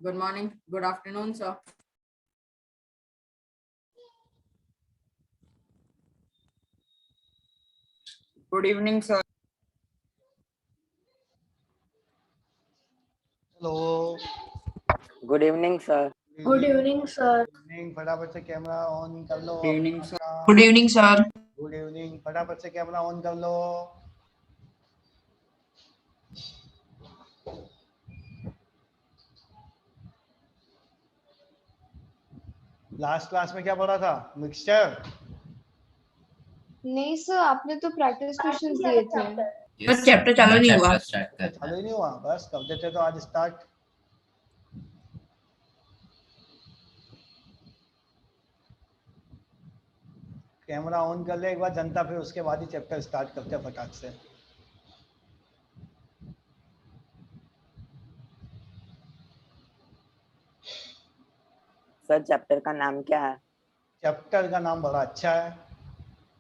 Good morning. Good afternoon, sir. Good evening, sir. Hello, good evening sir. Good evening sir. Good evening. फटाफट से camera on कर लो। Good evening, sir. Good evening sir. Good evening. फटाफट से camera on कर लो। Last class में क्या पढ़ा था? मिक्सचर। नहीं सर, आपने तो प्रैक्टिस क्वेश्चंस दिए थे। बस चैप्टर चालू नहीं हुआ। चालू ही नहीं हुआ, बस कर देते तो आज स्टार्ट। कैमरा ऑन कर ले एक बार जनता, फिर उसके बाद ही चैप्टर स्टार्ट करते हैं फटाक से। सर चैप्टर का नाम क्या है? चैप्टर का नाम बड़ा अच्छा है,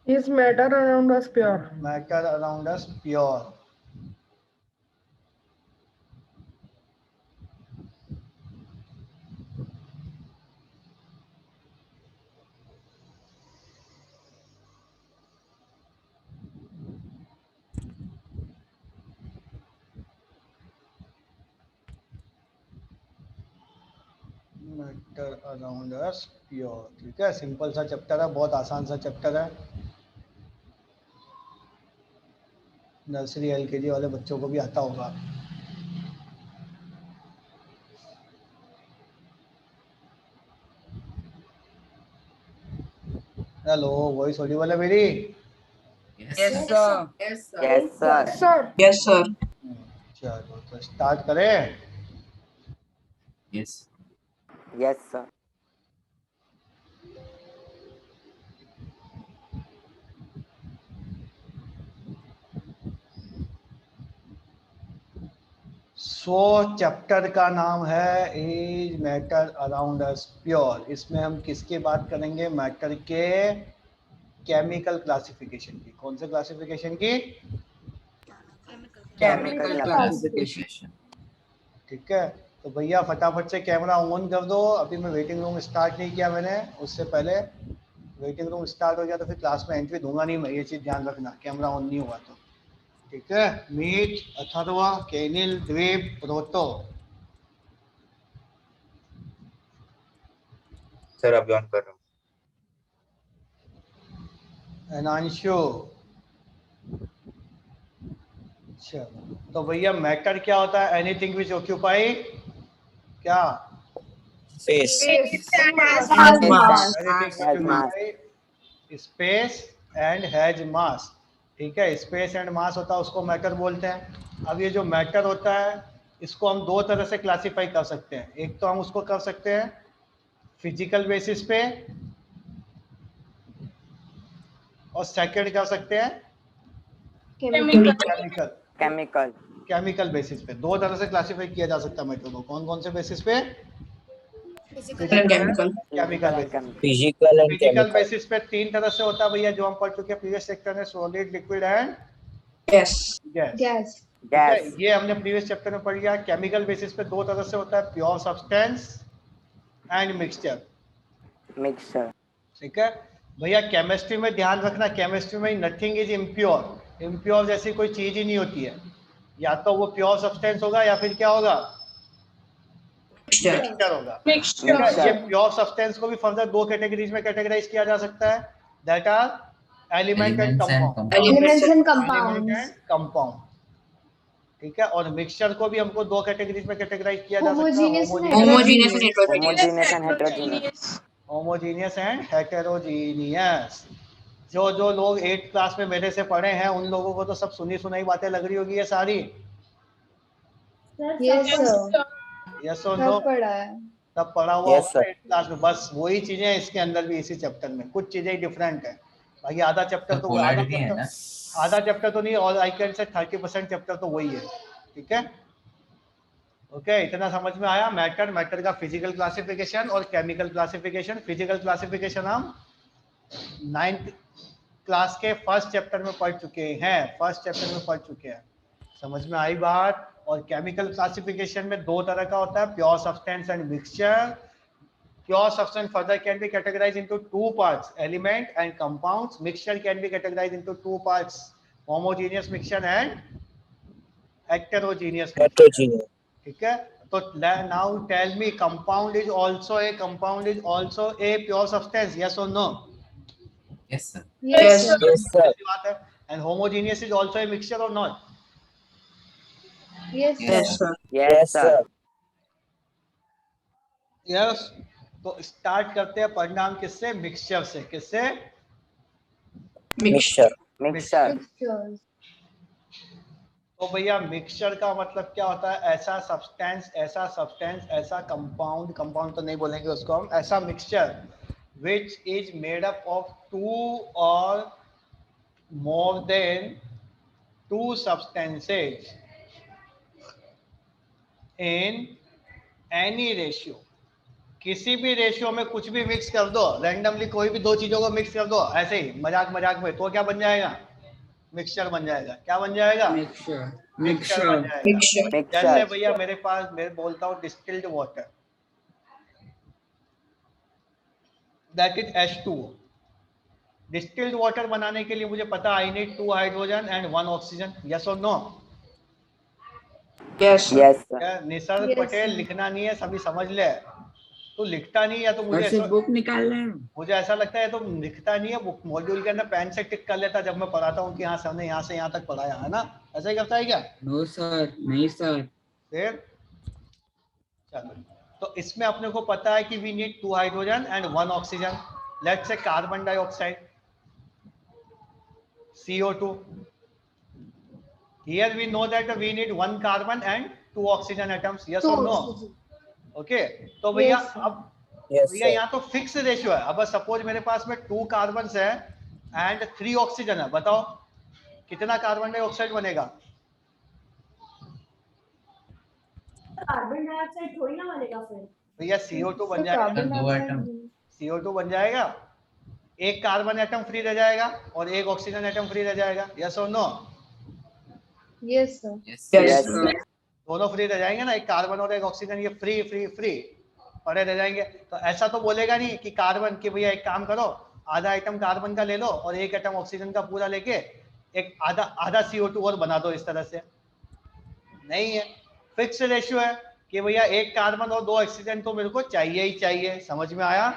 Is matter around us pure? Matter around us pure. Matter around us pure, ठीक है। सिंपल सा चैप्टर है, बहुत आसान सा चैप्टर है। नर्सरी एलकेजी वाले बच्चों को भी आता होगा। हेलो, वॉइस ऑडिबल है मेरी? Yes, sir. Yes, sir. Yes sir. Sir, yes sir. चलो तो स्टार्ट करें। Yes. Yes sir. चैप्टर का नाम है is matter around us pure. इसमें हम किसकी बात करेंगे? मैटर के केमिकल क्लासिफिकेशन की। कौन से क्लासिफिकेशन की? Chemical classification. ठीक है, तो भैया फटाफट से कैमरा ऑन कर दो। अभी मैं वेटिंग रूम स्टार्ट नहीं किया मैंने, उससे पहले वेटिंग रूम स्टार्ट हो गया तो फिर क्लास में एंट्री दूंगा नहीं मैं, ये चीज़ ध्यान रखना, कैमरा ऑन नहीं हुआ तो। ठीक है, मीट, अथर्वा, केनिल, द्वीप, प्रोतो। सर अभी ऑन कर रहा हूँ। अनांशु। चलो तो भैया मैटर क्या होता है? एनीथिंग विच ऑक्यूपाई क्या? स्पेस। स्पेस एंड हैज मास। ठीक है, स्पेस एंड मास होता है उसको मैटर बोलते हैं। अब ये जो मैटर होता है इसको हम दो तरह से क्लासिफाई कर सकते हैं। एक तो हम उसको कर सकते हैं फिजिकल बेसिस पे, और सेकंड कर सकते हैं केमिकल। केमिकल बेसिस पे। दो तरह से क्लासिफाई किया जा सकता है मैटर को। कौन कौन से बेसिस पे? Chemical. Chemical basis. Physical and physical chemical. Basis पे तीन तरह से होता है भैया, जो हम पढ़ चुके हैं प्रीवियस सेक्टर में, solid, liquid and yes. Gas. Gas. ठीक है, ये हमने प्रीवियस चैप्टर में पढ़ लिया। केमिकल बेसिस पे दो तरह से होता है, pure substance and mixture. Mixture. ठीक है भैया, केमिस्ट्री में ध्यान रखना, केमिस्ट्री में नथिंग इज इम्प्योर। इम्प्योर जैसी कोई चीज ही नहीं होती है। या तो वो प्योर सब्सटेंस होगा या फिर क्या होगा? मिक्सचर होगा। ठीक है, ये प्योर सब्सटेंस को भी फर्दर दो कैटेगरीज में कैटेगराइज किया जा सकता है, that are element and compound. Elements and compound. ठीक है, और मिक्सचर को भी हमको दो कैटेगरीज में कैटेगराइज किया जा सकता है, homogeneous and heterogeneous. Homogeneous and heterogeneous. Homogeneous and heterogeneous. जो लोग 8th क्लास में मेरे से पढ़े हैं उन लोगों को तो सब सुनी सुनाई बातें लग रही होगी ये सारी। यस सर, यस और नो? सब पढ़ा है। तब पढ़ा हुआ Yes, होगा sir. 8th क्लास में। बस वही चीजें हैं इसके अंदर भी, इसी चैप्टर में कुछ चीजें डिफरेंट है। बाकी आधा चैप्टर तो आधा चैप्टर तो नहीं, और आई कैन से 30% चैप्टर तो वही है। ठीक है, ओके, इतना समझ में आया। मैटर का फिजिकल क्लासिफिकेशन और केमिकल क्लासिफिकेशन। फिजिकल क्लासिफिकेशन हम 9th क्लास के फर्स्ट चैप्टर में पढ़ चुके हैं। समझ में आई बात? और केमिकल क्लासिफिकेशन में दो तरह का होता है, pure substance and mixture. Pure substance further can be categorized into two parts, element and compounds. Mixture can be categorized into two parts, homogeneous mixture and heterogeneous mixture. Heterogeneous. ठीक है? तो now tell me, compound is also a pure substance, yes or no? Yes, sir. Yes, sir. Yes, sir. ऐसी बात है. And homogeneous is also a mixture or not? Yes, Yes, sir. sir. Yes, sir. Yes. तो start करते हैं परिणाम किससे? Mixture से. किससे? Mixture. Mixture. Mixtures. तो भैया मिक्सचर का मतलब क्या होता है? ऐसा सब्सटेंस, ऐसा कंपाउंड तो नहीं बोलेंगे उसको हम, ऐसा mixture which is made up of two or more than two substances in any ratio. किसी भी रेशियो में कुछ भी मिक्स कर दो, रैंडमली कोई भी दो चीजों को मिक्स कर दो ऐसे ही मजाक में, तो क्या बन जाएगा? मिक्सचर बन जाएगा. क्या बन जाएगा? मिक्सचर बन जाएगा. Mixture. जैसे Mixture. भैया मेरे पास, मैं बोलता हूँ distilled water, that is H2O. Distilled water बनाने के लिए मुझे पता I need 2 hydrogen and 1 oxygen. Yes और no? Yes, sir. Yes, sir. Nisarg Yes, Patel sir. लिखना नहीं है, सभी समझ ले. तो लिखता नहीं है तो मुझे ऐसा लगता है तो लिखता नहीं है, मॉड्यूल के अंदर पेन से टिक कर लेता जब मैं पढ़ाता हूँ कि हाँ सर ने यहाँ से यहाँ तक पढ़ाया है ना. ऐसा ही करता है क्या? No, sir. नहीं, sir. फिर चलो, तो इसमें अपने को पता है कि we need 2 hydrogen and 1 oxygen. Let's say carbon dioxide CO2. Here we know that we need 1 carbon and 2 oxygen atoms. Yes or no? Okay. तो भैया Yes, sir. अब Yes, भैया sir. यहाँ तो फिक्स रेशियो है. अब सपोज मेरे पास में 2 कार्बन है एंड 3 ऑक्सीजन है. बताओ कितना कार्बन डाइऑक्साइड बनेगा? कार्बन डाइऑक्साइड थोड़ी ना बनेगा फिर. भैया CO2 बन जाएगा. कार्बन दो डाइऑक्साइड. CO2 बन जाएगा, एक कार्बन एटम फ्री रह जाएगा और एक ऑक्सीजन एटम फ्री रह जाएगा. यस और no? Yes, sir. Yes, Yes, sir. sir. दोनों फ्री रह जाएंगे ना, एक कार्बन और एक ऑक्सीजन, ये फ्री पड़े रह जाएंगे. तो ऐसा तो बोलेगा नहीं कि कार्बन कि भैया एक काम करो, आधा आइटम कार्बन का ले लो और एक एटम ऑक्सीजन का पूरा लेके एक आधा CO2 और बना दो. इस तरह से नहीं है. फिक्स रेशियो है कि भैया एक कार्बन और 2 ऑक्सीजन तो मेरे को चाहिए ही चाहिए. समझ में आया?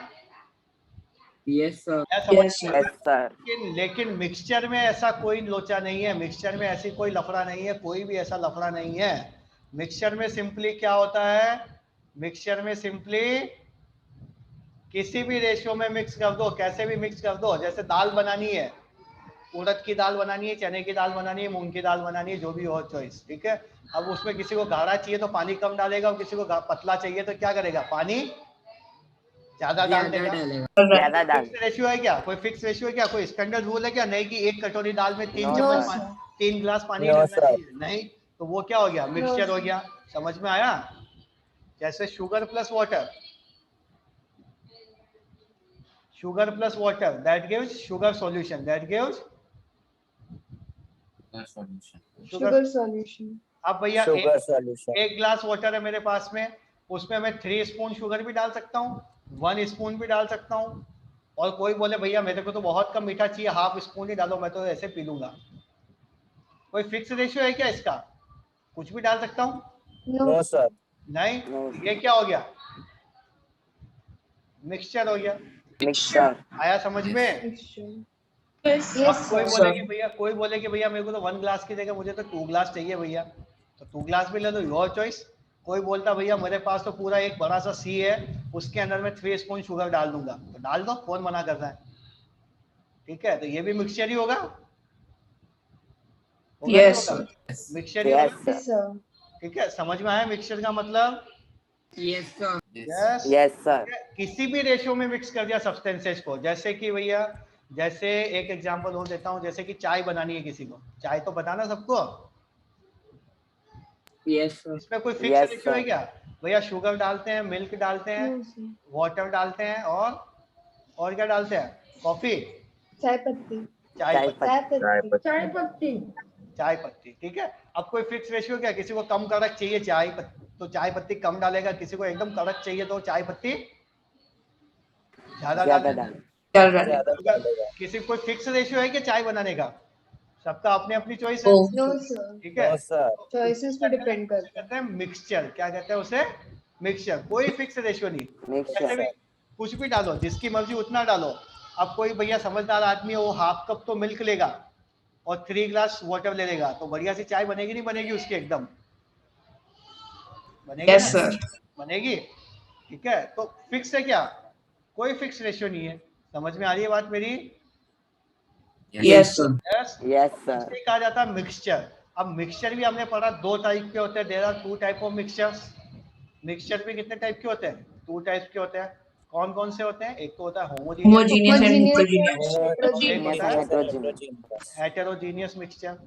Yes, sir. Yes, sir. Yes, sir. लेकिन मिक्सचर में ऐसा कोई लोचा नहीं है. मिक्सचर में ऐसी कोई लफड़ा नहीं है, कोई भी ऐसा लफड़ा नहीं है. मिक्सचर में सिंपली क्या होता है? मिक्सचर में सिंपली किसी भी रेशियो में मिक्स कर दो, कैसे भी मिक्स कर दो. जैसे दाल बनानी है, उड़द की दाल बनानी है, चने की दाल बनानी है, मूंग की दाल बनानी है, जो भी हो चॉइस. ठीक है. अब उसमें किसी को गाढ़ा चाहिए तो पानी कम डालेगा और किसी को पतला चाहिए तो क्या करेगा? पानी ज्यादा डाल देगा. ज्यादा डाल. फिक्स रेशियो है क्या? कोई फिक्स रेशियो है क्या? कोई स्टैंडर्ड रूल है क्या? नहीं कि एक कटोरी दाल में 3 No, चम्मच sir. 3 गिलास पानी No, डालना sir. चाहिए. नहीं. तो वो क्या हो गया? Mixture sir. हो गया. समझ में आया? जैसे sugar plus water that gives sugar solution. That gives Solution. Sugar solution. अब भैया Sugar solution. एक ग्लास वाटर है मेरे पास में, उसमें मैं 3 स्पून शुगर भी डाल सकता हूँ, 1 स्पून भी डाल सकता हूँ. और कोई बोले भैया मेरे को तो बहुत कम मीठा चाहिए, हाफ स्पून ही डालो, मैं तो ऐसे पी लूंगा. कोई फिक्स रेशियो है क्या इसका? कुछ भी डाल सकता हूँ? No, sir. नहीं. No. ये क्या हो गया? मिक्सचर हो गया. Mixture. आया समझ में? Mixture. Yes. Yes, अब कोई sir. बोले कि भैया, कोई बोले कि भैया मेरे को तो 1 ग्लास की जगह मुझे तो 2 ग्लास चाहिए भैया, तो 2 ग्लास भी ले लो, योर चॉइस. कोई बोलता भैया मेरे पास तो पूरा एक बड़ा सा सी है, उसके अंदर में 3 स्पून शुगर डाल दूंगा, तो डाल दो, कौन मना कर रहा है? ठीक है. तो ये भी मिक्सचर ही होगा. Yes, sir. मिक्सचर ही Yes, होगा. Yes, sir. ठीक है. समझ में आया मिक्सचर का मतलब? Yes, sir. Yes. Yes, sir. किसी भी रेशियो में मिक्स कर दिया सब्सटेंसेस को. जैसे कि भैया, जैसे एक एग्जांपल और देता हूँ, जैसे कि चाय बनानी है किसी को, चाय तो बताना सबको. Yes, sir. इसमें कोई फिक्स Yes, रेशियो है sir. क्या? भैया शुगर डालते हैं, मिल्क डालते हैं, No, sir. वाटर डालते हैं और क्या डालते हैं? कॉफी, चाय पत्ती. चाय पत्ती. चाय पत्ती. चाय पत्ती. चाय पत्ती, ठीक है। अब कोई फिक्स रेशियो क्या, किसी को कम कड़क चाहिए चाय तो चाय पत्ती कम डालेगा, किसी को एकदम कड़क चाहिए तो चाय पत्ती ज्यादा ज्यादा डालेगा। डाल। चल रहा है। ज्यादा डालेगा। किसी को फिक्स रेशियो है कि चाय बनाने का, सबका अपनी अपनी चॉइस है, ओ नो सर, ठीक है। No sir. चॉइसेस पे डिपेंड करता है। कहते हैं मिक्सचर, क्या कहते हैं उसे, मिक्सचर, कोई फिक्स रेशियो नहीं, मिक्सचर। ऐसे भी कुछ भी डालो, जिसकी मर्जी उतना डालो। अब कोई भैया समझदार आदमी है, वो हाफ कप तो मिल्क लेगा और 3 ग्लास वाटर ले लेगा, तो बढ़िया सी चाय बनेगी नहीं बनेगी उसकी, एकदम बनेगी यस ना? सर। बनेगी, ठीक है। तो फिक्स है क्या, कोई फिक्स रेशियो नहीं है। समझ में आ रही है बात मेरी? Yes sir. Yes. Yes sir. इसे कहा जाता है मिक्सचर। अब मिक्सचर भी हमने पढ़ा 2 टाइप के होते हैं, there are 2 type of mixtures. Mixture भी कितने टाइप के होते हैं, 2 टाइप के होते हैं। कौन कौन से होते हैं, एक तो होता है होमोजीनियस एंड Homogeneous हेटेरोजीनियस। होता है हेटेरोजीनियस। हेटेरोजीनियस मिक्सचर,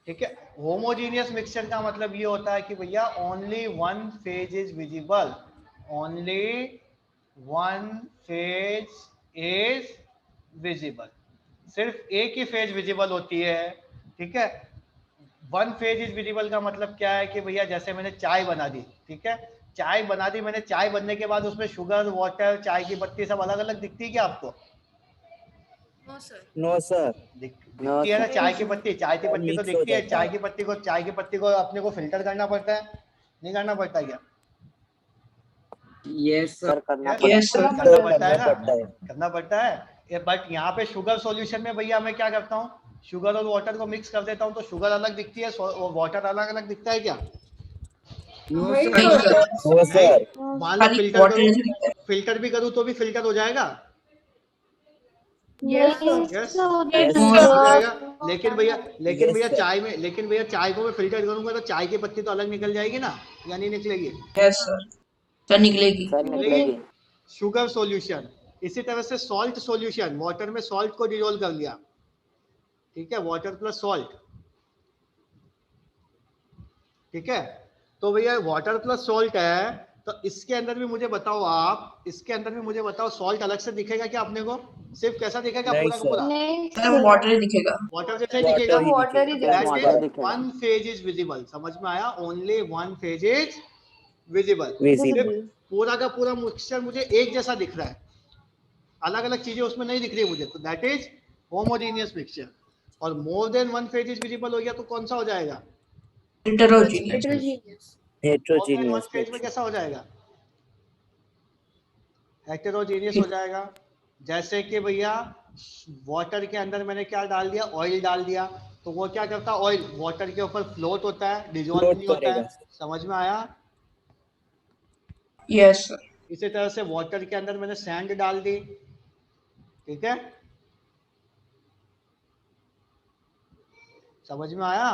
ठीक है। होमोजीनियस मिक्सचर का मतलब ये होता है कि भैया only one phase is visible, only one phase is visible, सिर्फ एक ही फेज विजिबल होती है, ठीक है। वन फेज इज विजिबल का मतलब क्या है कि भैया जैसे मैंने चाय बना दी, ठीक है, चाय बना दी मैंने, चाय बनने के बाद उसमें शुगर, वाटर, चाय की पत्ती सब अलग अलग दिखती है क्या आपको? No sir. दिखती है ना, sir. चाय की पत्ती, चाय की पत्ती तो Mix हो दिखती है, जाता चाय है। की पत्ती को अपने को फिल्टर करना पड़ता है, नहीं करना पड़ता क्या? Yes sir. सर करना Yes, पड़ता यस सर। करना पड़ता है करना पड़ता है। ना, करना पड़ता है। बट यहाँ पे शुगर सॉल्यूशन में भैया मैं क्या करता हूँ, शुगर और वाटर को मिक्स कर देता हूँ, तो शुगर अलग दिखती है और वाटर अलग अलग दिखता है क्या? नो नहीं सर। नहीं सर। No sir. मान लो खाली फिल्टर वाटर करूँ, जैसे दिखता है। फिल्टर भी करूँ तो भी फिल्टर हो जाएगा, Yes, sir. यस Yes, हो sir. जाएगा। लेकिन भैया Yes, sir. लेकिन भैया चाय को मैं फिल्टर करूंगा तो चाय की पत्ती तो अलग निकल जाएगी ना, या नहीं निकलेगी? Yes sir. सर निकलेगी। सर निकलेगी। शुगर सॉल्यूशन, इसी तरह से सॉल्ट सॉल्यूशन, वाटर में सॉल्ट को डिसॉल्व कर लिया, ठीक है, वाटर प्लस सॉल्ट, ठीक है। तो भैया वाटर प्लस सॉल्ट है, तो इसके अंदर भी मुझे बताओ, आप इसके अंदर भी मुझे बताओ, सॉल्ट अलग से दिखेगा क्या अपने को, सिर्फ कैसा दिखेगा, नहीं पूरा का पूरा नहीं सर वो वाटर ही दिखेगा। वाटर जैसा ही Water दिखेगा? ही वाटर ही दिखेगा। दिखेगा। वाटर दिखेगा। वन फेज इज विजिबल, समझ में आया? Only one phase is visible. Visible. पूरा का पूरा मिक्सचर मुझे एक जैसा दिख रहा है, अलग अलग चीजें उसमें नहीं दिख रही मुझे, तो दैट इज होमोजेनियस मिक्सचर। और more than one phase is visible हो गया तो कौन सा हो जाएगा? Heterogeneous. Heterogeneous. More than one Heterogeneous phase में mixture. कैसा हो जाएगा? हेटेरोजेनियस हो जाएगा। जैसे कि भैया वाटर के अंदर मैंने क्या डाल दिया, ऑयल डाल दिया, तो वो क्या करता है, ऑयल वाटर के ऊपर फ्लोट होता है, डिजॉल्व Float नहीं होता है, करेगा। समझ में आया? Yes sir. इसी तरह से वाटर के अंदर मैंने सैंड डाल दी, ठीक है, समझ में आया?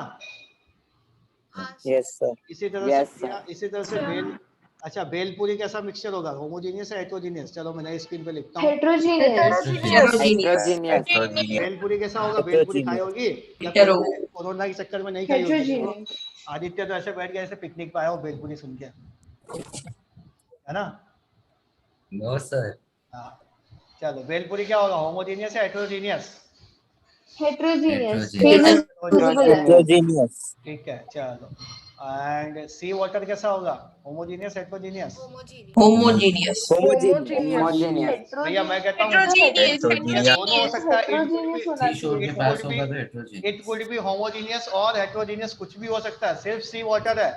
Yes, sir. इसी तरह Yes, से भैया, इसी तरह से बेल, अच्छा बेलपूरी कैसा मिक्सचर होगा, होमोजेनियस है हेटेरोजेनियस? चलो मैं नई स्क्रीन पे लिखता हूँ, Heterogeneous. हेटेरोजीनियस। हेटेरोजीनियस। बेलपूरी कैसा होगा, बेलपूरी खाई होगी या हेटेरो। कोरोना के चक्कर में नहीं खाई होगी? Heterogeneous. आदित्य तो ऐसे बैठ गया ऐसे पिकनिक पे आया हो बेलपूरी सुन के, है ना? No sir. हाँ, चलो बेलपूरी क्या होगा, होमोजेनियस है heterogeneous? Heterogeneous. Heterogeneous. Phases visible है. Heterogeneous. ठीक है, चलो। एंड सी वाटर कैसा होगा, homogeneous heterogeneous? Homogeneous. Homogeneous. Homogeneous. भैया मैं कहता हूँ Heterogeneous. दोनों हो सकता है, Heterogeneous होना सी शोर के चाहिए. पास होगा तो heterogeneous. It could be homogeneous और हेटेरोजेनियस, कुछ भी हो सकता है, सिर्फ सी वाटर है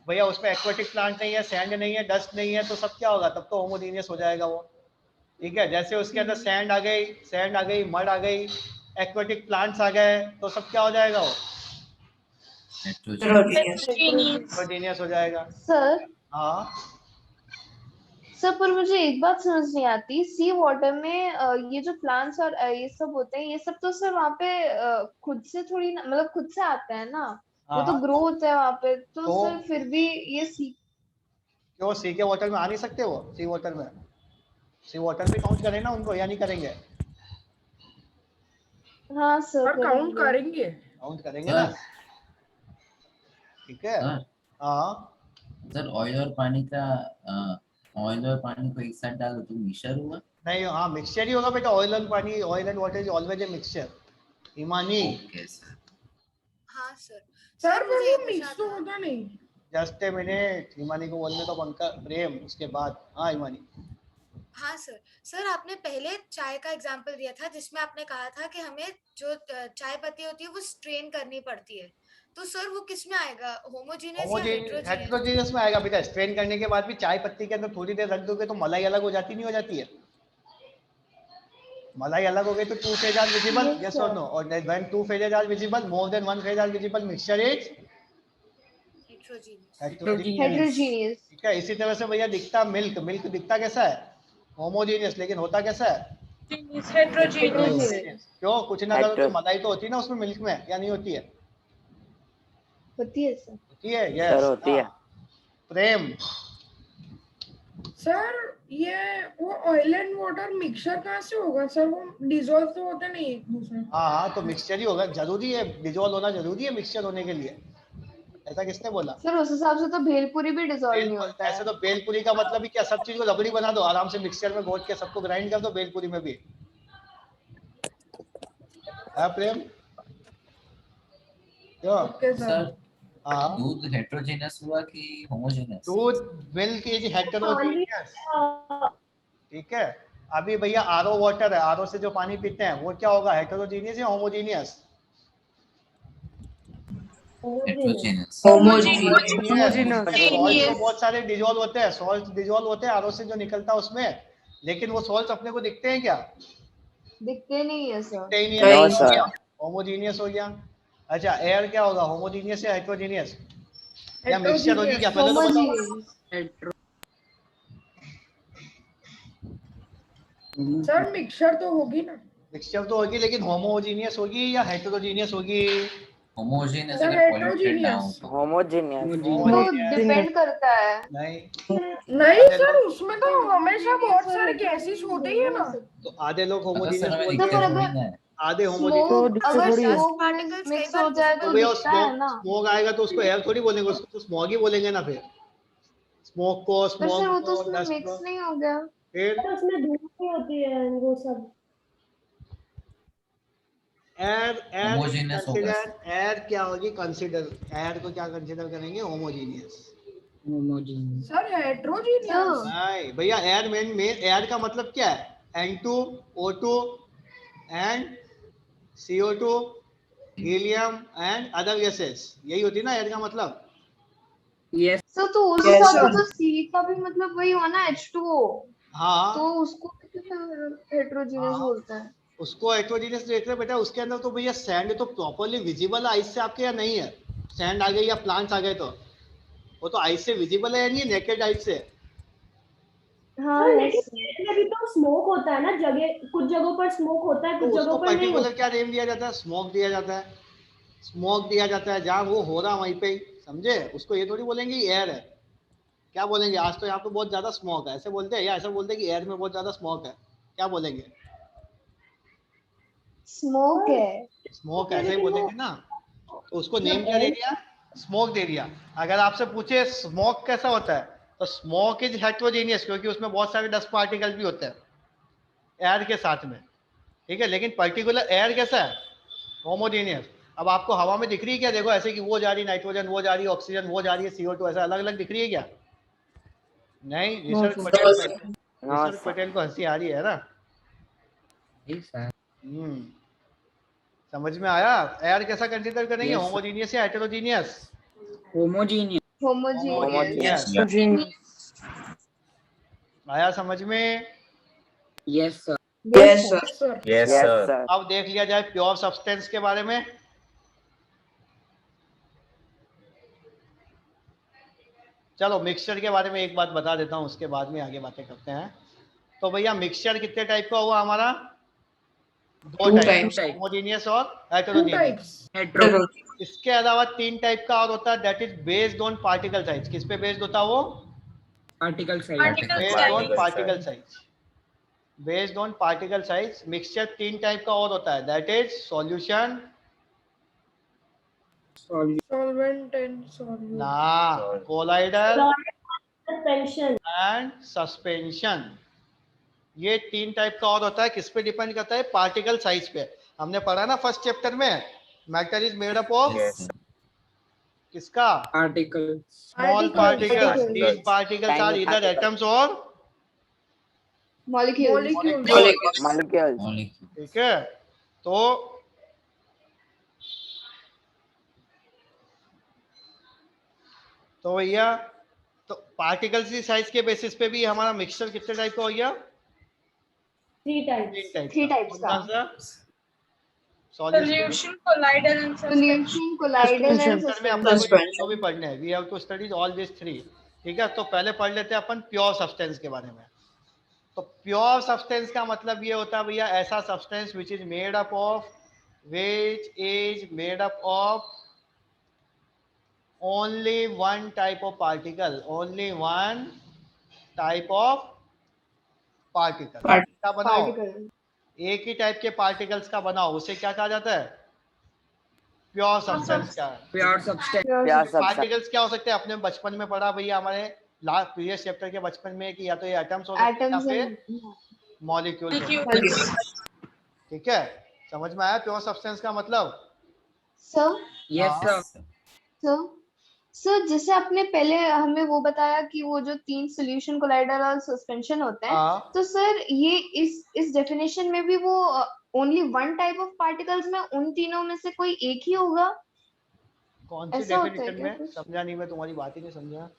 भैया, उसमें एक्वेटिक प्लांट नहीं है, सैंड नहीं है, डस्ट नहीं है, तो सब क्या होगा, तब तो होमोजेनियस हो जाएगा वो, ठीक है। जैसे उसके अंदर सैंड आ गई, मड आ गई, एक्वेटिक प्लांट्स आ गए, तो सब क्या हो जाएगा, वो हेटेरोजीनियस। होमोजेनियस हो जाएगा। सर हाँ सर पर मुझे एक बात समझ नहीं आती, सी वाटर में ये जो प्लांट्स और ये सब होते हैं, ये सब तो सर वहाँ पे खुद से थोड़ी ना, मतलब खुद से आते हैं ना, वो तो हाँ, ग्रो होता है वहाँ पे, तो तो- सर फिर भी ये सी क्यों सी के वाटर में आ नहीं सकते, वो सी वाटर में, सी वाटर भी काउंट करें ना उनको, या नहीं करेंगे? हाँ सर सर काउंट करेंगे। काउंट करेंगे ना, ठीक है। सर हाँ सर ऑयल और पानी का ऑयल और पानी को एक साथ डालो तो मिक्सचर हुआ। नहीं, हाँ मिक्सचर ही होगा बेटा, ऑयल एंड पानी, oil and water is always a mixture, Imani. Okay sir. हाँ सर। सर मुझे वो ये पूछना मिक्स तो था। होता नहीं। जस्ट ए मिनट, हिमानी को बोलने तो पंकज प्रेम, उसके बाद हाँ हिमानी। हाँ सर। सर आपने पहले चाय का एग्जांपल दिया था जिसमें आपने कहा था कि हमें जो चाय पत्ती होती है वो स्ट्रेन करनी पड़ती है, तो सर वो किस में आएगा, होमोजेनियस या हेटेरोजेनियस? हेटेरोजेनियस में आएगा बेटा। स्ट्रेन करने के बाद भी चाय पत्ती के अंदर थोड़ी देर रख दोगे तो मलाई अलग हो जाती नहीं हो जाती है? मलाई अलग हो गई तो two phase are visible, Yes, yes sir. और नो? और when two phases are visible, more than one phase are visible, mixture is heterogeneous. Heterogeneous. Heterogeneous. ठीक है, इसी तरह से भैया दिखता मिल्क, मिल्क दिखता कैसा है? होमोजेनियस, लेकिन होता कैसा है? Heterogeneous. क्यों? कुछ ना करो तो Hetero- मलाई तो होती है ना उसमें, मिल्क में, या नहीं होती है? होती है सर। होती है, सर यस। होती है। प्रेम, सर ये वो ऑयल एंड वाटर मिक्सचर कहाँ से होगा सर? वो डिसॉल्व तो होते नहीं एक दूसरे। हाँ हाँ तो मिक्सचर ही होगा। जरूरी है डिजोल्व होना, जरूरी है मिक्सचर होने के लिए? ऐसा किसने बोला? सर उस हिसाब से तो भेलपुरी भी डिसॉल्व नहीं होता ऐसे है। तो बेलपुरी का मतलब ही क्या, सब चीज को रबड़ी बना दो, आराम से मिक्सचर में घोट के सबको ग्राइंड कर दो, बेलपुरी में भी है प्रेम। क्यों? Okay sir. सर हाँ, दूध हेटेरोजेनस हुआ कि होमोजेनस? दूध मिल्क इज हेटेरोजेनियस। ठीक है, अभी भैया आरओ वाटर है, आरओ से जो पानी पीते हैं वो क्या होगा, हेटेरोजेनियस या होमोजेनियस? हेटेरोजेनस। होमोजेनियस। सॉल्ट तो बहुत सारे डिजोल्व होते हैं, सॉल्ट डिजोल्व होते हैं आरओ से जो निकलता है उसमें, लेकिन वो सॉल्ट अपने को दिखते हैं क्या? दिखते नहीं है सर। दिखते ही नहीं No, है। sir. होमोजेनियस हो गया। अच्छा, एयर क्या होगा, होमोजेनियस या हेटेरोजेनियस? या मिक्सचर होगी क्या, पहले तो बताओ। Homogeneous. सर मिक्सचर तो होगी ना। मिक्सचर तो होगी, लेकिन होमोजेनियस होगी या हेटेरोजेनियस होगी? होमोजेनस सर अगर पॉल्यूटेड ना हो हेटेरोजेनियस। तो। Homogeneous. वो डिपेंड करता है। नहीं, नहीं सर उसमें तो हमेशा बहुत सारे गैसेस होते ही है ना। तो आधे लोग अगर सर होमोजेनियस हमें बोलते दिक्कत हैं, वही ना है। आधे होमोजेनियस। स्मोक अगर dust स्मोक particles कई मिक्स बार हो जाए तो तो भैया दिखता है ना। स्मोक आएगा तो उसको एयर थोड़ी बोलेंगे, उसको तो स्मॉग ही बोलेंगे ना। फिर स्मोक को, पर सर वो स्मोक तो को, उसमें डस्ट को, मिक्स नहीं हो गया। फिर उसमें धूप भी होती है वो सब। एयर, एयर Homogeneous होगा कंसीडर, एयर क्या होगी, कंसीडर एयर को क्या कंसीडर करेंगे, होमोजेनियस। Sir heterogeneous. नहीं भैया, एयर मेन एयर का मतलब क्या है, N2, O2 and CO2, helium and other gases, यही होती है ना एयर का मतलब। सर तो उस हिसाब से तो सी का भी मतलब वही हुआ ना H2O। हाँ, तो उसको हेटेरोजेनियस हाँ, बोलते हैं। उसको हेटेरोजेनियस देख रहे बेटा। उसके अंदर तो भैया सैंड तो प्रॉपर्ली विजिबल है आइस से आपके, या नहीं है? सैंड आ गई या प्लांट्स आ गए तो वो तो आइस से विजिबल है या नहीं, नेकेड आइस से? हाँ सर yes, लेकिन पेड़ में भी तो स्मोक होता है ना, जगह कुछ जगहों पर स्मोक होता है, तो कुछ उसको जगहों पर नहीं पर्टिकुलर होता। क्या नेम दिया जाता है, स्मोक दिया जाता है। स्मोक दिया जाता है जहाँ वो हो रहा वहीं पे ही, समझे? उसको ये थोड़ी बोलेंगे एयर है। क्या बोलेंगे, आज तो यहाँ पे बहुत ज्यादा स्मोक है, ऐसे बोलते हैं? या ऐसा बोलते हैं कि एयर में बहुत ज्यादा स्मोक है? क्या बोलेंगे? स्मोक है। स्मोक ऐसे ही बोलेंगे ना। तो उसको नेम क्या दे दिया, स्मोक दे दिया। अगर आपसे पूछे स्मोक कैसा होता है, तो स्मोक इज हेटेरोजेनियस, क्योंकि उसमें बहुत सारे डस्ट पार्टिकल भी होते हैं एयर के साथ में। ठीक है, लेकिन पर्टिकुलर एयर कैसा है, होमोजेनियस। अब आपको हवा में दिख रही है क्या, देखो ऐसे कि वो जा रही नाइट्रोजन, वो जा रही है ऑक्सीजन, वो जा रही है CO2, ऐसा अलग अलग दिख रही है क्या? नहीं। रिसर्च पटेल को, No, रिसर्च sir. पटेल को हंसी आ रही है ना। समझ में आया? एयर कैसा कंसीडर करेंगे, होमोजेनियस या हेटेरोजेनियस? होमोजेनियस। आया समझ में? Yes sir. Yes, Yes, sir. sir. अब देख लिया जाए प्योर सब्सटेंस के बारे में। चलो मिक्सचर के बारे में एक बात बता देता हूँ, उसके बाद में आगे बातें करते हैं। तो भैया मिक्सचर कितने टाइप का हुआ हमारा, दो टाइप, होमोजेनियस और टू हेटेरोजेनियस। टाइप्स। इसके अलावा तीन टाइप का और होता है, that is based on particle size. किस पे बेस्ड होता है वो, based on particle size. Based on particle size mixture तीन टाइप का और होता है, that is solution, solvent and solute. ना, कोलाइडल सस्पेंशन। And suspension. ये तीन टाइप का और होता है। किस पे डिपेंड करता है, पार्टिकल साइज पे। हमने पढ़ा ना फर्स्ट चैप्टर में, matter is made up of Yes. किसका? Particle. Small particles. Particles. These particles are Tiny इधर particles. एटम्स और Molecules. Molecules. Molecules. मॉलिक्यूल. ठीक है. तो भैया तो पार्टिकल्स की साइज के बेसिस पे भी हमारा मिक्सचर कितने टाइप का हो गया? 3 types. Three types का. Solution, colloidal and suspension. Solution, colloidal and में अपने Suspension. को भी पढ़ने हैं. We have to study all these three. ठीक है. तो पहले पढ़ लेते हैं अपन प्योर सब्सटेंस के बारे में. तो प्योर सब्सटेंस का मतलब ये होता है भैया ऐसा substance which is made up of only one type of particle. क्या बनाओ? Particle. एक ही टाइप के पार्टिकल्स का बनाओ, उसे क्या कहा जाता है? प्योर सब्सटेंस का. Pure substance. Pure substance. Particles क्या हो सकते हैं? अपने बचपन में पढ़ा भैया हमारे लास्ट प्रीवियस चैप्टर के बचपन में कि या तो ये एटम्स हो सकते हैं या Atoms फिर and मॉलिक्यूल. Molecules. ठीक है. समझ में आया प्योर सब्सटेंस का मतलब? so Yes, sir. so जैसे आपने पहले हमें वो बताया कि वो जो 3 solution, colloidal और suspension होते हैं, हाँ. तो सर ये इस डेफिनेशन में भी वो only one type of particles में उन तीनों में से कोई एक ही होगा? कौन सी ऐसा होता है डेफिनेशन क्या में? कुछ? समझा नहीं, मैं तुम्हारी बात ही नहीं समझा.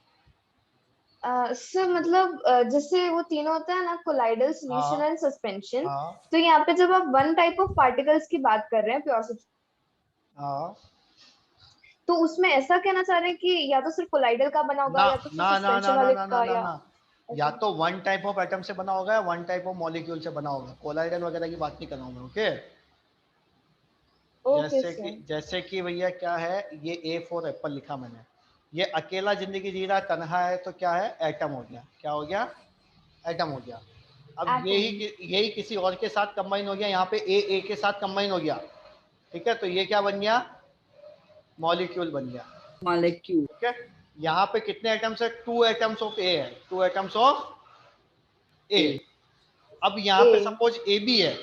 सर मतलब जैसे वो तीनों होते हैं ना, कोलाइडल, सॉल्यूशन हाँ. एंड सस्पेंशन, हाँ. तो यहाँ पे जब आप वन टाइप ऑफ पार्टिकल्स की बात कर रहे हैं प्योर सब्सटेंस, हाँ. तो उसमें ऐसा कहना चाह रहे हैं कि या तो सिर्फ कोलाइडल का बना होगा ना या तो ना ना ना सस्पेंशन ना वाले ना का, ना या तो वन टाइप ऑफ एटम से बना होगा या वन टाइप ऑफ मॉलिक्यूल से बना होगा. कोलाइडल वगैरह की बात नहीं कर रहा हूँ मैं. ओके. जैसे कि भैया क्या है, ये A फॉर एप्पल लिखा मैंने, ये अकेला जिंदगी जी रहा है, तन्हा है, तो क्या है? एटम हो गया. क्या हो गया? एटम हो गया. अब Atom. यही किसी और के साथ कंबाइन हो गया. यहाँ पे ए के साथ कंबाइन हो गया. ठीक है. तो ये क्या बन गया? मॉलिक्यूल बन गया. Molecule. ठीक है. यहाँ पे कितने एटम्स है? 2 एटम्स ऑफ ए है. 2 एटम्स ऑफ ए. अब यहाँ पे A. सपोज ए बी है,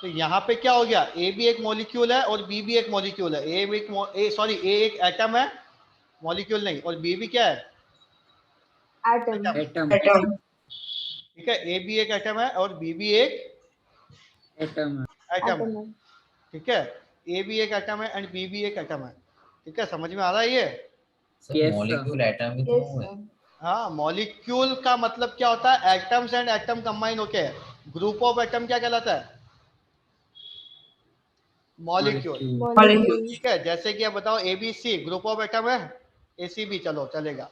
तो यहाँ पे क्या हो गया? ए भी एक मॉलिक्यूल है और बी भी एक मॉलिक्यूल है. ए एक एटम है, मॉलिक्यूल नहीं, और बी भी क्या है? एटम. Atom. Atom. ठीक है. ए भी एक एटम है और बी भी एक Atom. एटम है. ठीक है. ए भी एक एटम है एंड बी भी एक एटम है. ठीक है. समझ में आ रहा है ये? Sir Yes, sir. Molecule atom भी तो है. हाँ. मॉलिक्यूल का मतलब क्या होता है? एटम्स एंड एटम कंबाइन होके ग्रुप ऑफ एटम क्या कहलाता है? मॉलिक्यूल. Molecule. ठीक है. जैसे कि आप बताओ A B C group of atom है, ए सी बी, चलो चलेगा.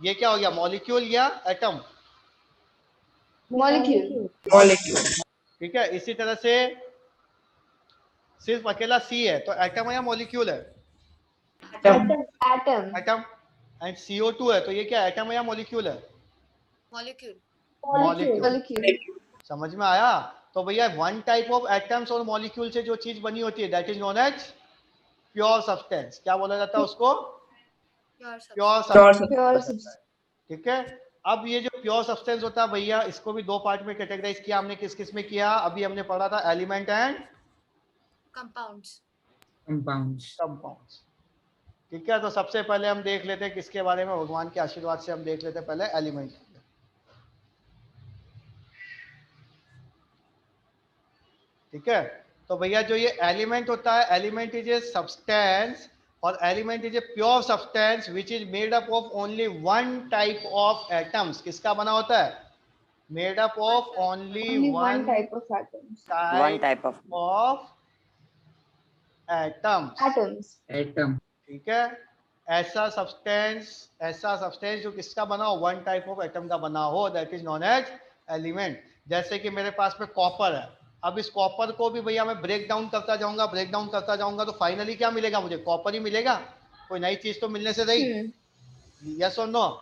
ये क्या हो गया? मॉलिक्यूल या एटम? मॉलिक्यूल. Molecule. ठीक है. इसी तरह से सिर्फ अकेला सी है तो एटम है या मॉलिक्यूल है? Atom. Atom. Atom. And CO2 है तो ये क्या एटम है या मॉलिक्यूल है? मॉलिक्यूल. मॉलिक्यूल. समझ में आया? तो भैया वन टाइप ऑफ एटम्स और मॉलिक्यूल से जो चीज बनी होती है that is known as pure substance. क्या बोला जाता है उसको? Pure substance. ठीक है. अब ये जो प्योर सब्सटेंस होता है भैया, इसको भी 2 पार्ट में कैटेगराइज किया हमने. किस किस में किया? अभी हमने पढ़ा था एलिमेंट एंड कंपाउंड्स. कंपाउंड्स. ठीक है. तो सबसे पहले हम देख लेते हैं किसके बारे में, भगवान के आशीर्वाद से हम देख लेते हैं पहले एलिमेंट. ठीक है. तो भैया जो ये एलिमेंट होता है, एलिमेंट इज ए सब्सटेंस, और element is a pure substance which is made up of only one type of atoms. किसका बना होता है? Made up of only one type of atoms. One type of. Of atoms. Atom. ठीक है. ऐसा substance जो किसका बना हो? वन टाइप ऑफ एटम का बना हो, that is known as element. जैसे कि मेरे पास में कॉपर है. अब इस कॉपर को भी भैया मैं ब्रेक डाउन करता जाऊंगा तो फाइनली क्या मिलेगा मुझे? कॉपर ही मिलेगा. कोई नई चीज तो मिलने से रही. यस और नो?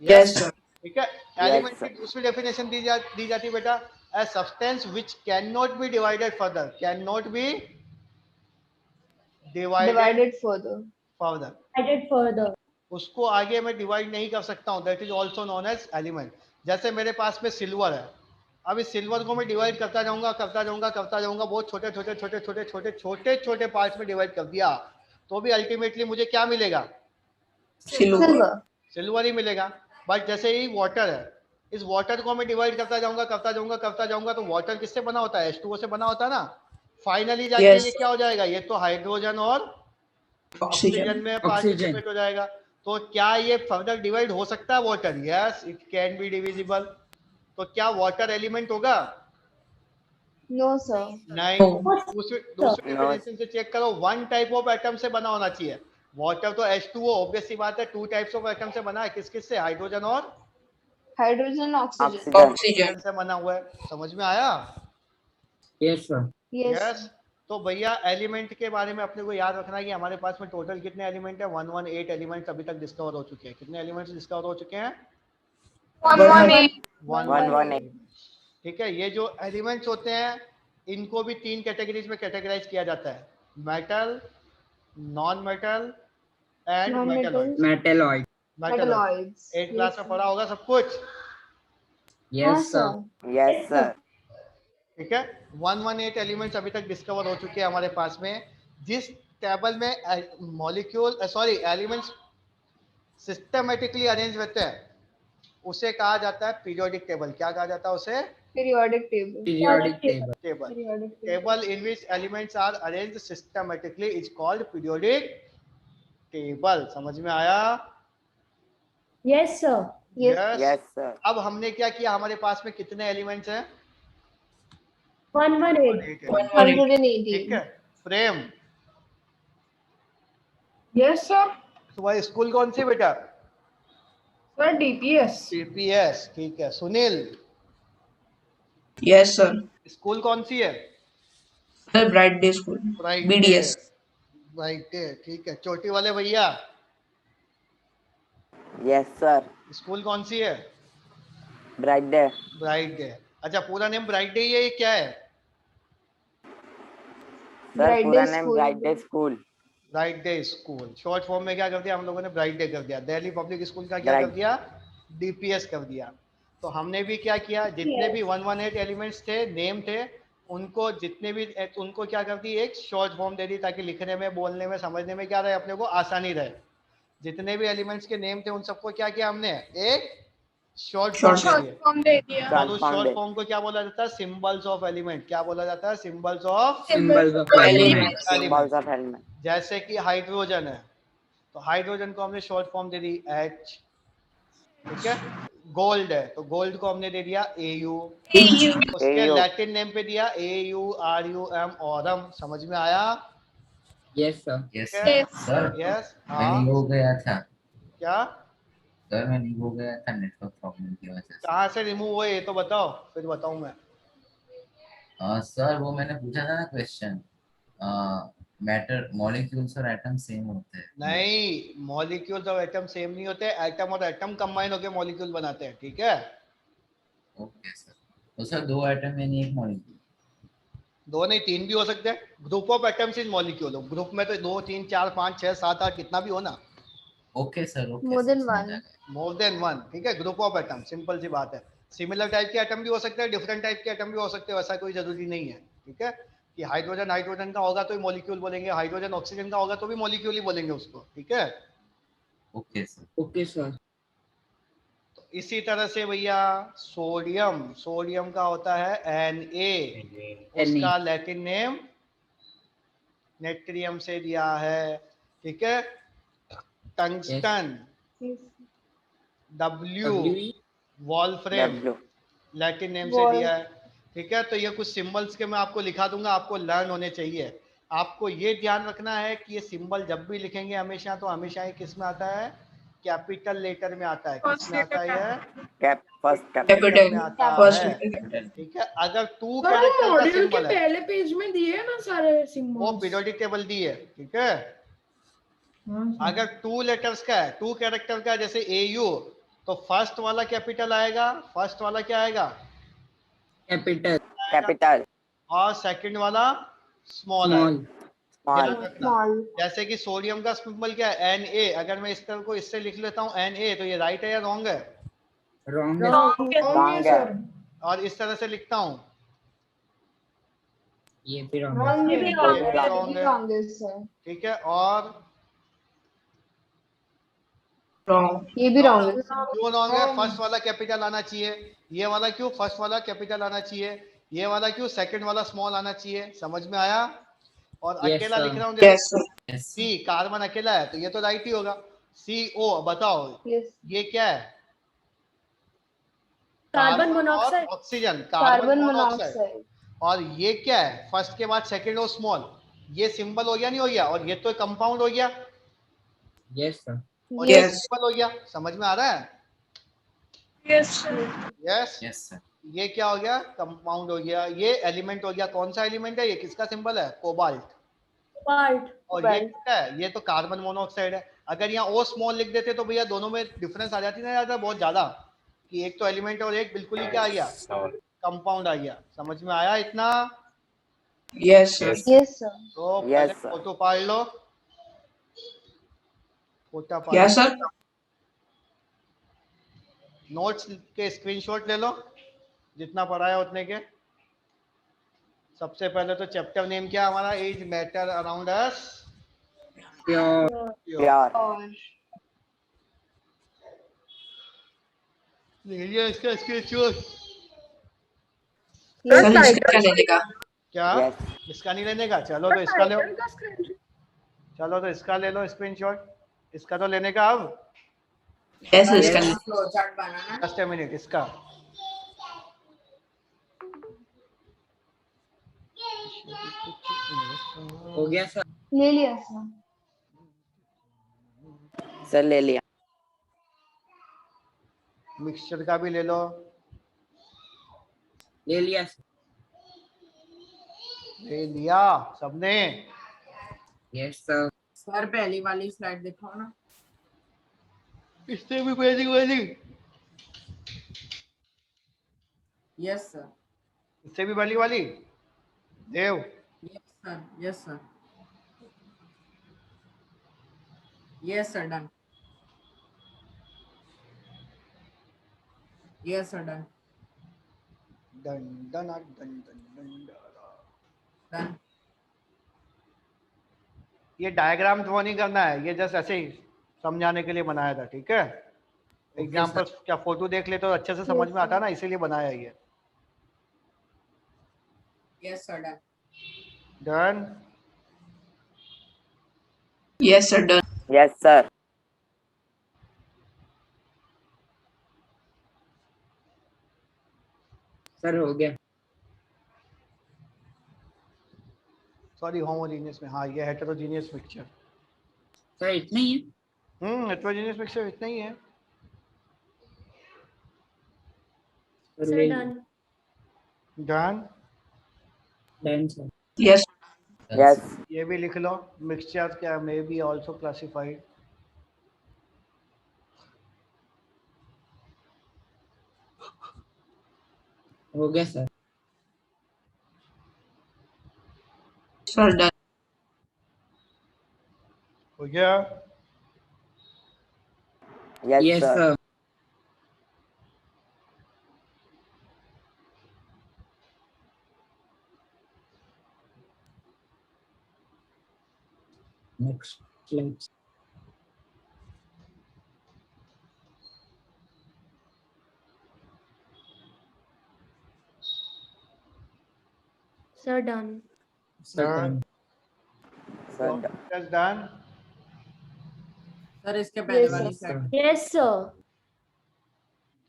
Yes, sir. ठीक है. एलिमेंट की दूसरी डेफिनेशन दी जाती है बेटा, a substance which can not be divided further. Can not be divided further. उसको आगे मैं डिवाइड नहीं कर सकता हूँ. That is also known as element. जैसे मेरे पास में सिल्वर है, अब इस सिल्वर को मैं डिवाइड करता जाऊंगा बहुत छोटे पार्ट्स में डिवाइड कर दिया, तो भी अल्टीमेटली मुझे क्या मिलेगा? सिल्वर। सिल्वर ही मिलेगा। बट जैसे ही वाटर है, इस वाटर को मैं डिवाइड करता जाऊंगा तो वाटर किससे बना होता है? H2O से बना होता है ना। फाइनली जाके Yes. ये क्या हो जाएगा? ये तो हाइड्रोजन और ऑक्सीजन में पार्टिसिपेट हो जाएगा। तो क्या ये फर्दर डिवाइड हो सकता है water? Yes, it can be divisible. तो क्या वाटर एलिमेंट होगा? No sir. नहीं। दूसरे डेफिनेशन से चेक करो, वन टाइप ऑफ एटम से बना होना चाहिए। वाटर तो H2O, ऑब्वियस सी बात है, टू टाइप्स ऑफ एटम से बना है। किस किस से? हाइड्रोजन और हाइड्रोजन ऑक्सीजन। ऑक्सीजन से बना हुआ है। समझ में आया? Yes sir. यस। तो भैया एलिमेंट के बारे में अपने को याद रखना है कि हमारे पास में टोटल कितने एलिमेंट है? 118 एलिमेंट्स अभी तक डिस्कवर हो चुके हैं। कितने एलिमेंट्स डिस्कवर हो चुके हैं? 118 ठीक है। ये जो एलिमेंट्स होते हैं इनको भी तीन कैटेगरीज में कैटेगराइज किया जाता है, metal, non metal and metalloid. Metalloid. Metalloids. 8 class में पढ़ा होगा सब कुछ। Yes sir. Yes sir. ठीक है। 118 एलिमेंट्स अभी तक डिस्कवर हो चुके हैं हमारे पास में। जिस टेबल में मॉलिक्यूल एलिमेंट्स सिस्टमेटिकली अरेंज रहते हैं उसे कहा जाता है पीरियोडिक टेबल। क्या कहा जाता है उसे? Periodic table. Periodic table. Table in which elements are arranged systematically is called periodic table। समझ में आया? Yes sir. Yes sir. अब हमने क्या किया? हमारे पास में कितने एलिमेंट्स हैं? 118 118। ठीक है। Frame, yes sir. तुम्हारी स्कूल कौन सी बेटा? Sir DPS. CPS। ठीक है। सुनील, यस सर स्कूल कौन सी है? Sir bright day school BDS। Right है। ठीक है। चोटी वाले भैया, यस सर। स्कूल कौन सी है? Bright day. Bright day. अच्छा, पूरा नेम ब्राइट डे ही है, ये क्या है? सर पूरा name bright day school. Bright day school. Short form में क्या कर दिया हम लोगों ने? ब्राइट डे कर दिया। दिल्ली पब्लिक स्कूल का क्या कर दिया? DPS कर दिया। तो हमने भी क्या किया? जितने भी 118 एलिमेंट्स थे, नेम थे, उनको जितने भी उनको क्या कर दी? एक शॉर्ट फॉर्म दे दी ताकि लिखने में, बोलने में, समझने में क्या रहे? अपने को आसानी रहे। जितने भी एलिमेंट्स के नेम थे उन सबको क्या किया हमने? एक शॉर्ट फॉर्म दे दिया। और उस शॉर्ट फॉर्म को क्या बोला जाता है? Symbols of element. क्या बोला जाता है? Symbols of element. Symbols of element. जैसे कि हाइड्रोजन है तो हाइड्रोजन को हमने शॉर्ट फॉर्म दे दी H। ठीक है। गोल्ड है तो गोल्ड को हमने दे दिया AU। उसके लैटिन नेम पे दिया AURUM, ऑरम। समझ में आया? Yes sir. Yes sir. Yes. मैं नहीं हो गया था क्या? सर, मैं नहीं हो गया था नेटवर्क प्रॉब्लम की वजह से। कहाँ से रिमूव हुए ये तो बताओ, फिर बताऊं मैं। सर वो मैंने पूछा था ना क्वेश्चन, मैटर मॉलिक्यूल्स और एटम सेम होते हैं? नहीं, मॉलिक्यूल्स और एटम सेम नहीं होते। एटम और एटम कंबाइन होकर मॉलिक्यूल बनाते हैं। ठीक है। Okay sir. तो सर दो एटम यानी एक मॉलिक्यूल? दो नहीं, तीन भी हो सकते हैं। Group of atoms is molecule. Group में तो 2 3 4 5 6 7 8 कितना भी हो ना। Okay sir. ओके। मोर देन वन। मोर देन वन। ठीक है। ग्रुप ऑफ एटम, सिंपल सी बात है। सिमिलर टाइप के एटम भी हो सकते हैं, डिफरेंट टाइप के एटम भी हो सकते हैं, ऐसा कोई जरूरी नहीं है। ठीक है। कि हाइड्रोजन हाइड्रोजन का होगा तो ही मॉलिक्यूल बोलेंगे, हाइड्रोजन ऑक्सीजन का होगा तो भी मॉलिक्यूल ही बोलेंगे उसको। ठीक है। Okay sir. Okay sir. तो इसी तरह से भैया सोडियम, सोडियम का होता है Na। उसका लैटिन नेम नेट्रियम से दिया है। ठीक है। टंगस्टन W, वॉल्फ्रेम लैटिन नेम से दिया है। ठीक है। तो ये कुछ सिंबल्स के मैं आपको लिखा दूंगा, आपको लर्न होने चाहिए। आपको ये ध्यान रखना है कि ये सिंबल जब भी लिखेंगे हमेशा, तो हमेशा ये किस में आता है? कैपिटल लेटर में आता है। किस में आता है? फर्स्ट कैपिटल में आता फर्स्ट है। ठीक है। अगर टू सर वो कैरेक्टर का मॉड्यूल के सिंबल है, पहले पेज में दिए है ना सारे वो सिंबल्स। पीरियोडिक टेबल दी है। ठीक है। अगर 2 लेटर्स का है, 2 कैरेक्टर का है, जैसे AU, तो फर्स्ट वाला कैपिटल आएगा। फर्स्ट वाला क्या आएगा? कैपिटल। और सेकंड वाला स्मॉल आएगा। स्मॉल। जैसे कि सोडियम का सिंबल क्या है? Na। अगर मैं इस तरह को इससे लिख लेता हूँ Na, तो ये राइट है या रॉन्ग है? रॉन्ग। रॉन्ग है सर। और इस तरह से लिखता हूँ, ये भी wrong है। Wrong ये है, भी ये wrong भी है। wrong है। wrong है sir। ठीक है, और Wrong. ये भी wrong है। क्यों रॉन्ग है? फर्स्ट वाला कैपिटल आना चाहिए, ये वाला क्यों फर्स्ट वाला कैपिटल आना चाहिए, ये वाला क्यों सेकंड वाला स्मॉल आना चाहिए? समझ में आया? और Yes, अकेला sir. लिख रहा हूँ, Yes, sir. Yes. सी कार्बन अकेला है तो ये तो राइट ही होगा। CO बताओ Yes। ये क्या है? कार्बन और monoxide. Oxygen, carbon carbon monoxide. Monoxide. और ये क्या है? फर्स्ट के बाद सेकंड और स्मॉल, ये सिंबल हो गया नहीं हो गया? और ये तो कंपाउंड हो गया, Yes, sir. और ये Yes. सिंबल हो गया। समझ में आ रहा है? Yes, sir. Yes. Yes, sir. ये क्या हो गया? कंपाउंड हो गया। ये एलिमेंट हो गया। कौन सा एलिमेंट है? ये किसका सिंबल है? कोबाल्ट। पार्ट। और ये क्या है? ये तो कार्बन मोनोऑक्साइड है। अगर यहाँ ओ स्मॉल लिख देते तो भैया दोनों में डिफरेंस आ जाती ना ज्यादा, बहुत ज्यादा, कि एक तो एलिमेंट और एक बिल्कुल ही क्या आ गया? कंपाउंड आ गया। समझ में आया इतना? Yes, sir. Yes sir। तो Yes, पहले sir. फोटो पाड़ लो, फोटो पाड़ Yes, sir. नोट्स के स्क्रीनशॉट ले लो, जितना पढ़ाया उतने के। सबसे पहले तो चैप्टर नेम क्या हमारा? Is matter around us Pure. Pure. और लीजिए इसका स्क्रीनशॉट। Sir, इसका क्या लेने का? क्या? Yes. इसका नहीं लेने का? चलो तो इसका लो, Title का screenshot। चलो तो इसका ले लो स्क्रीनशॉट। इसका तो लेने का। अब Yes, sir, इसका Yes, लेने flow chart banana. Just a minute, इसका हो गया सर? ले लिया सर। सर ले लिया। मिक्सचर का भी ले लो। ले लिया सर। ले लिया सबने? Yes, sir. सर पहली वाली स्लाइड दिखाओ ना। इससे भी पहली वाली? Yes sir. इससे भी पहली वाली? Dev yes sir. Yes sir. Yes sir, done. Yes sir, done. Done done done done done. ये डायग्राम ड्रॉ नहीं करना है, ये जस्ट ऐसे ही समझाने के लिए बनाया था। ठीक है, एग्जाम्पल क्या फोटो देख ले तो अच्छे से समझ में आता ना, इसीलिए बनाया ये। Yes sir, done. Done. Yes, sir, done. Yes, sir. Sir हो गया। सॉरी, होमोजेनियस में, हाँ ये हेटेरोजेनियस मिक्सचर। सर इतना ही है? हेटेरोजेनियस मिक्सचर इतना ही है। सर सर ले done. Done. Done sir. Yes. Yes. ये भी लिख लो, मिक्सचर क्या मे बी आल्सो क्लासिफाइड। हो गया सर। Sir, done. हो गया? Yes, Yes, sir. sir. Next slide. Sir done. Sir, done. Sir, done. Just done. Sir इसके पहले Yes, वाली sir. स्लाइड। Yes sir.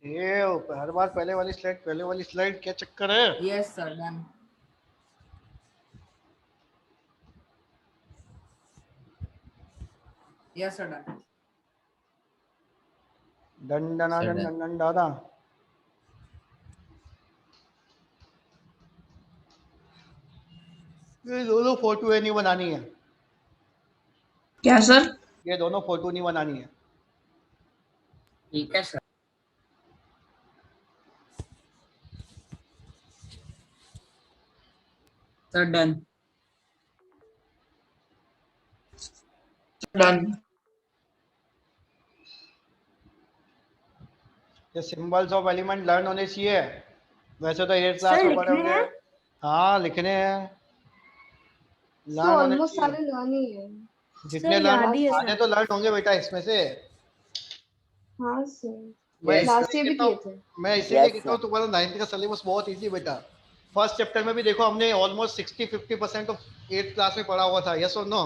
ये हर बार पहले वाली स्लाइड क्या चक्कर है? Yes sir, done. Yes sir, done. Done done Sir, done done. Done done दादा। ये दोनों फोटो है नहीं बनानी है, क्या सर? ये दोनों फोटो नहीं बनानी है। ठीक है सर। Sir done. Done. ये सिंबल्स ऑफ एलिमेंट लर्न होने चाहिए। वैसे तो 8th क्लास सर में पढ़े लिखने होंगे। हैं? हाँ लिखने हैं, सो लर्न होने ऑलमोस्ट चाहिए। सारे लर्न ही है। जितने सर लर्न याद ही है आधे सर। तो लर्न होंगे बेटा इसमें से। हाँ सर, मैं Yes, लास्ट इसलिए ईयर भी कहता किए हूँ, थे। मैं इसीलिए Yes, कहता हूँ तुम्हारा 9th का सिलेबस बहुत इजी बेटा। फर्स्ट चैप्टर में भी देखो हमने ऑलमोस्ट 60-50% ऑफ 8th क्लास में पढ़ा हुआ था, यस और no?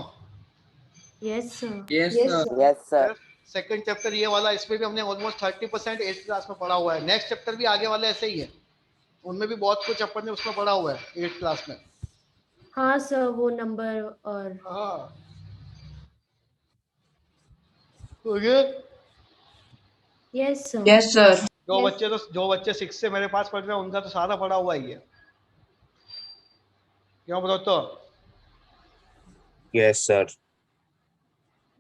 Yes sir. Yes, yes sir. Sir. yes, sir. Second chapter ये वाला, इसमें भी हमने ऑलमोस्ट 30% 8th क्लास में पढ़ा हुआ है। नेक्स्ट चैप्टर भी आगे वाले ऐसे ही है, उनमें भी बहुत कुछ अपन ने उसमें पढ़ा हुआ है 8th क्लास में। हाँ सर, वो नंबर और हाँ okay. Yes sir. Yes, sir. जो बच्चे 6 से मेरे पास पढ़ रहे हैं उनका तो सारा पढ़ा हुआ ही है, क्यों बोलो तो? Yes, sir.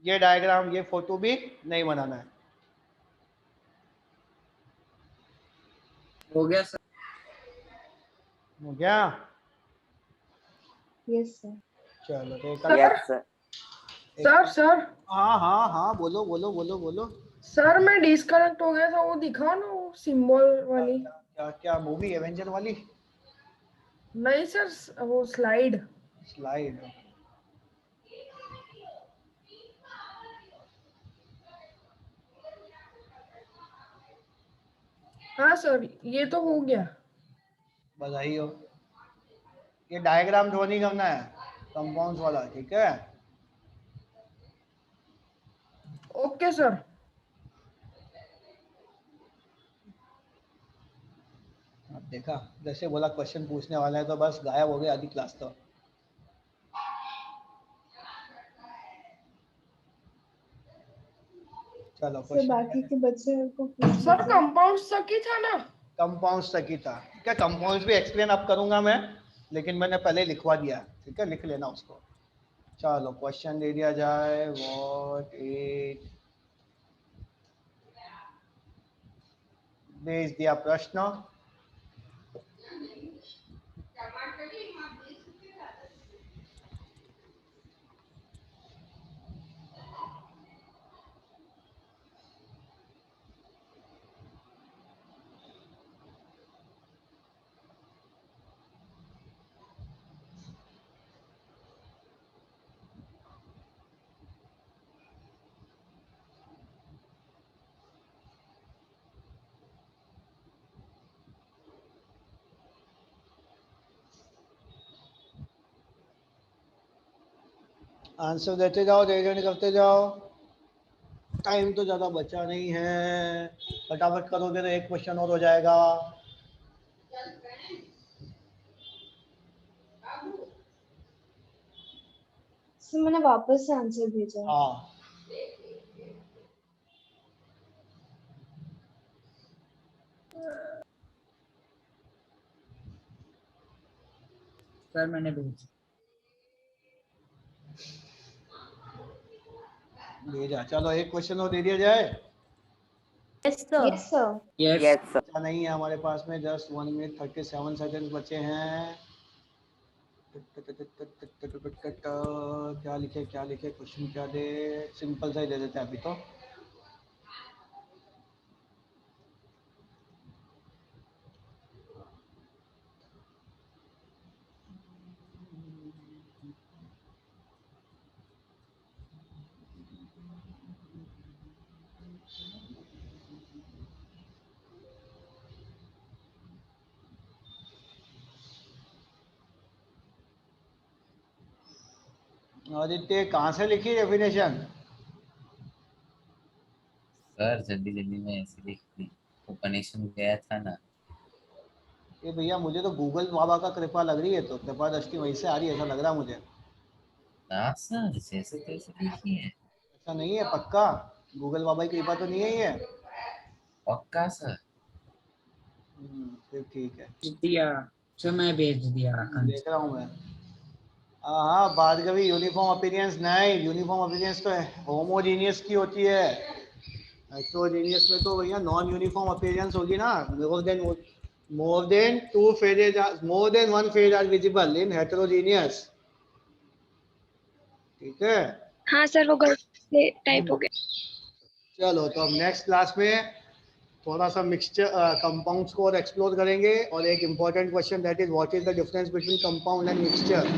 ये डायग्राम, ये फोटो भी नहीं बनाना है। हो गया सर। हो गया? Yes sir. चलो तो एक Yes, sir. सर हाँ हाँ हाँ, बोलो बोलो बोलो बोलो। सर मैं डिस्कनेक्ट हो गया था, वो दिखाओ ना वो सिंबल वाली। क्या क्या मूवी एवेंजर वाली नहीं सर, वो स्लाइड। स्लाइड? हाँ सर, ये तो हो गया। बधाई हो। ये डायग्राम ड्रॉ नहीं करना है, कंपाउंड्स वाला, ठीक है? Okay sir. अब देखा, जैसे बोला क्वेश्चन पूछने वाला है तो बस गायब हो गया आधी क्लास तो। चलो सर क्वेश्चन बाकी के बच्चे को पूछ सर लीजिए। कंपाउंड्स तक ही था ना? कंपाउंड्स तक ही था। क्या कंपाउंड्स भी एक्सप्लेन अब करूंगा मैं, लेकिन मैंने पहले लिखवा दिया, ठीक है? लिख लेना उसको। चलो क्वेश्चन दे दिया जाए। व्हाट इज, भेज दिया प्रश्न। आंसर देते जाओ, रिवीजन करते जाओ, टाइम तो ज़्यादा बचा नहीं है, फटाफट करोगे तो एक क्वेश्चन और हो जाएगा। सर मैंने वापस से आंसर भेजा। हाँ सर मैंने भेजा। भेजा। चलो एक क्वेश्चन और दे दिया जाए। Yes sir. Yes sir. Yes. Yes, sir. अच्छा नहीं है हमारे पास में, जस्ट 1 मिनट 37 सेकंड बचे हैं। क्या लिखे क्वेश्चन क्या दे? सिंपल सा ही दे देते हैं अभी तो। आदित्य कहाँ से लिखी डेफिनेशन? सर जल्दी जल्दी में ऐसे लिख दी, वो कनेक्शन गया था ना। ये भैया मुझे तो गूगल बाबा का कृपा लग रही है, तो कृपा दृष्टि वहीं से आ रही है, ऐसा लग रहा है मुझे। ना सर, जैसे तैसे लिखी है। ऐसा नहीं है? पक्का गूगल बाबा की कृपा तो नहीं है ये? पक्का सर। फिर ठीक है, दिया। सर मैं भेज दिया आंसर। देख रहा हूँ मैं। हाँ भार्गवी, यूनिफॉर्म अपीयरेंस नहीं, यूनिफॉर्म अपीयरेंस तो होमोजीनियस की होती है। हेटेरोजीनियस में तो भैया नॉन यूनिफॉर्म अपीयरेंस होगी ना। More than 2 phases, more than 1 phase are visible in heterogeneous, ठीक है? हाँ सर, वो गलत टाइप हो गया। चलो तो अब नेक्स्ट क्लास में थोड़ा सा मिक्सचर कंपाउंड्स को और एक्सप्लोर करेंगे और एक important question that is what is the difference between compound and mixture